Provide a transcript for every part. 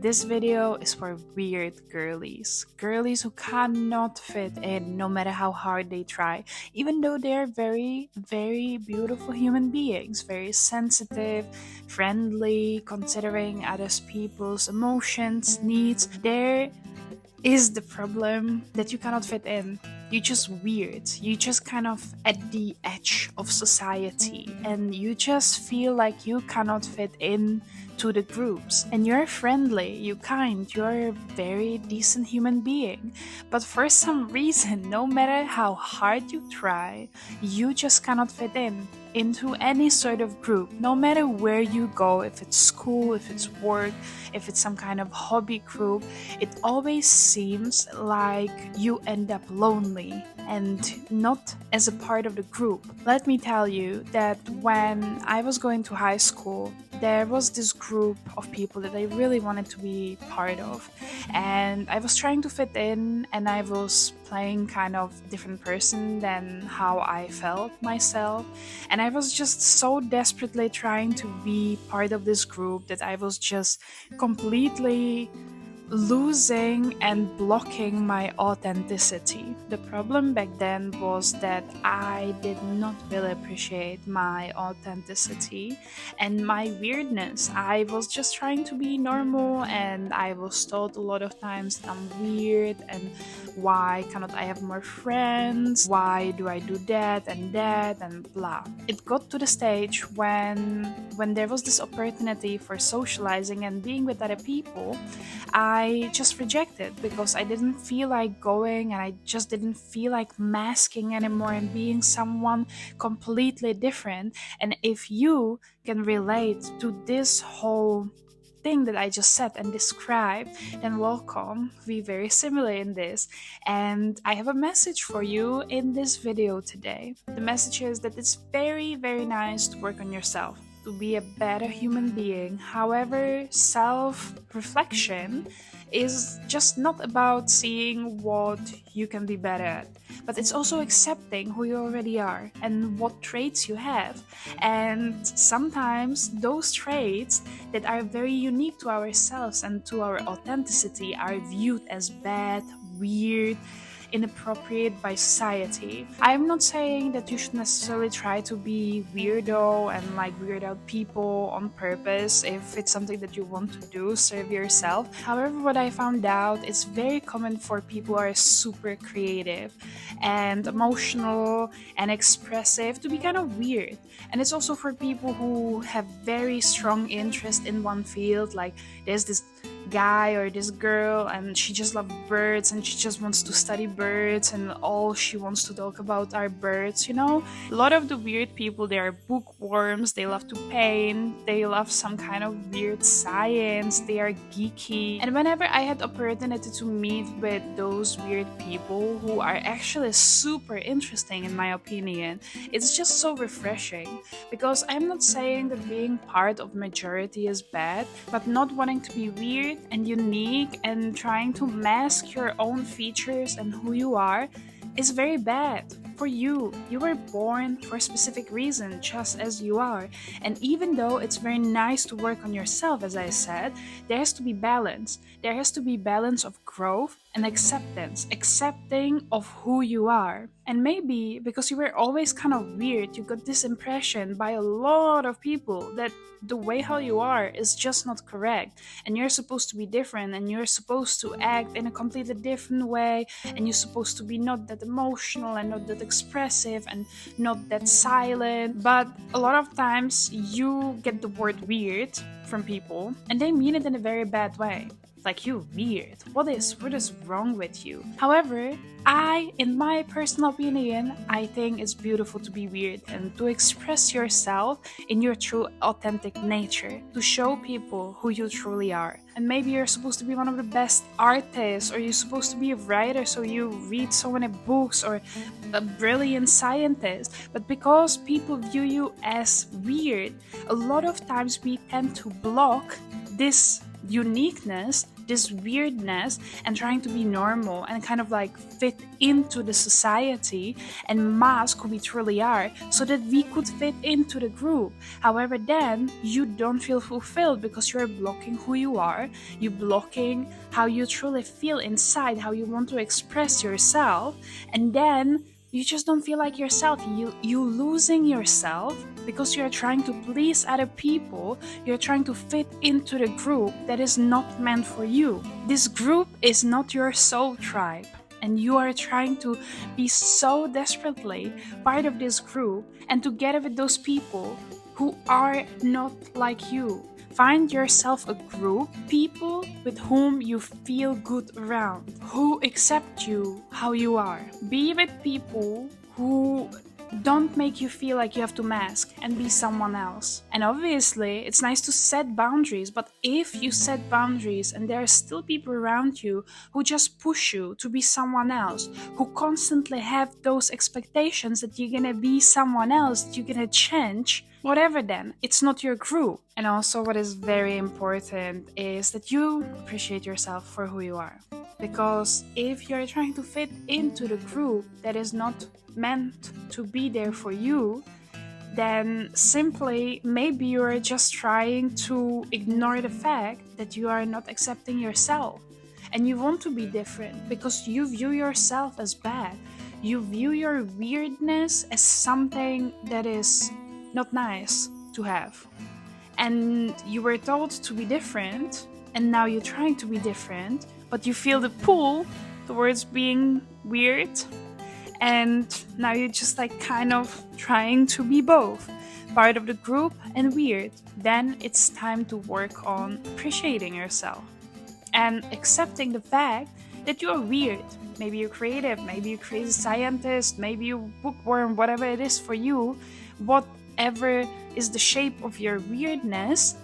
This video is for weird girlies. Girlies who cannot fit in no matter how hard they try, even though they're very, very beautiful human beings, very sensitive, friendly, considering others people's emotions, needs. There is the problem that you cannot fit in. You're just weird. You just kind of at the edge of society and you just feel like you cannot fit in to the groups. And you're friendly, you're kind, you're a very decent human being. But for some reason, no matter how hard you try, you just cannot fit in into any sort of group, no matter where you go, if it's school, if it's work, if it's some kind of hobby group. It always seems like you end up lonely and not as a part of the group. Let me tell you that when I was going to high school, there was this group of people that I really wanted to be part of, and I was trying to fit in, and I was playing kind of different person than how I felt myself, and I was just so desperately trying to be part of this group that I was just completely losing and blocking my authenticity. The problem back then was that I did not really appreciate my authenticity and my weirdness. I was just trying to be normal, and I was told a lot of times that I'm weird and why cannot I have more friends? Why do I do that and blah. It got to the stage when there was this opportunity for socializing and being with other people, I just rejected because I didn't feel like going, and I just didn't feel like masking anymore and being someone completely different. And if you can relate to this whole thing that I just said and described, then welcome. We're very similar in this. And I have a message for you in this video today. The message is that it's very, very nice to work on yourself, to be a better human being. However, self-reflection is just not about seeing what you can be better at, but it's also accepting who you already are and what traits you have. And sometimes those traits that are very unique to ourselves and to our authenticity are viewed as bad, weird, inappropriate by society. I'm not saying that you should necessarily try to be weirdo and like weird out people on purpose if it's something that you want to do, serve yourself. However, what I found out, it's very common for people who are super creative and emotional and expressive to be kind of weird. And it's also for people who have very strong interest in one field, like there's this guy or this girl and she just loves birds and she just wants to study birds and all she wants to talk about are birds, you know. A lot of the weird people, they are bookworms, they love to paint, they love some kind of weird science, they are geeky. And whenever I had opportunity to meet with those weird people who are actually super interesting in my opinion, it's just so refreshing, because I'm not saying that being part of majority is bad, but not wanting to be weird and unique and trying to mask your own features and who you are is very bad for you. You were born for a specific reason, just as you are. And even though it's very nice to work on yourself, as I said, there has to be balance. There has to be balance of growth and acceptance, accepting of who you are. And maybe because you were always kind of weird, you got this impression by a lot of people that the way how you are is just not correct, and you're supposed to be different, and you're supposed to act in a completely different way, and you're supposed to be not that emotional and not that expressive and not that silent. But a lot of times you get the word weird from people and they mean it in a very bad way. Like, you weird. What is wrong with you? However, in my personal opinion, I think it's beautiful to be weird and to express yourself in your true authentic nature, to show people who you truly are. And maybe you're supposed to be one of the best artists, or you're supposed to be a writer, so you read so many books, or a brilliant scientist. But because people view you as weird, a lot of times we tend to block this uniqueness, this weirdness, and trying to be normal and kind of like fit into the society and mask who we truly are so that we could fit into the group. However, then you don't feel fulfilled because you're blocking who you are, you're blocking how you truly feel inside, how you want to express yourself, and then you just don't feel like yourself. You losing yourself because you're trying to please other people. You're trying to fit into the group that is not meant for you. This group is not your soul tribe, and you are trying to be so desperately part of this group and together with those people who are not like you. Find yourself a group, people with whom you feel good around, who accept you how you are. Be with people who don't make you feel like you have to mask and be someone else. And obviously, it's nice to set boundaries, but if you set boundaries and there are still people around you who just push you to be someone else, who constantly have those expectations that you're gonna be someone else, that you're gonna change, whatever, then it's not your group. And also, what is very important is that you appreciate yourself for who you are. Because if you're trying to fit into the group that is not meant to be there for you, then simply maybe you're just trying to ignore the fact that you are not accepting yourself. And you want to be different because you view yourself as bad. You view your weirdness as something that is not nice to have. And you were told to be different, and now you're trying to be different, but you feel the pull towards being weird, and now you're just like kind of trying to be both, part of the group and weird. Then it's time to work on appreciating yourself and accepting the fact that you're weird. Maybe you're creative, maybe you're crazy scientist, maybe you're bookworm, whatever it is for you, whatever is the shape of your weirdness.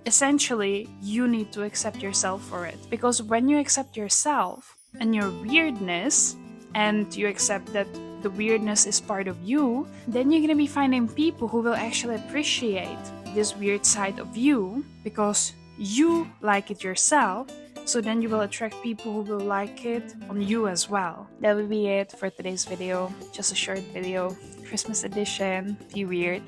Essentially, you need to accept yourself for it. Because when you accept yourself and your weirdness, and you accept that the weirdness is part of you, then you're gonna be finding people who will actually appreciate this weird side of you because you like it yourself. So then you will attract people who will like it on you as well. That would be it for today's video. Just a short video, Christmas edition, be weird.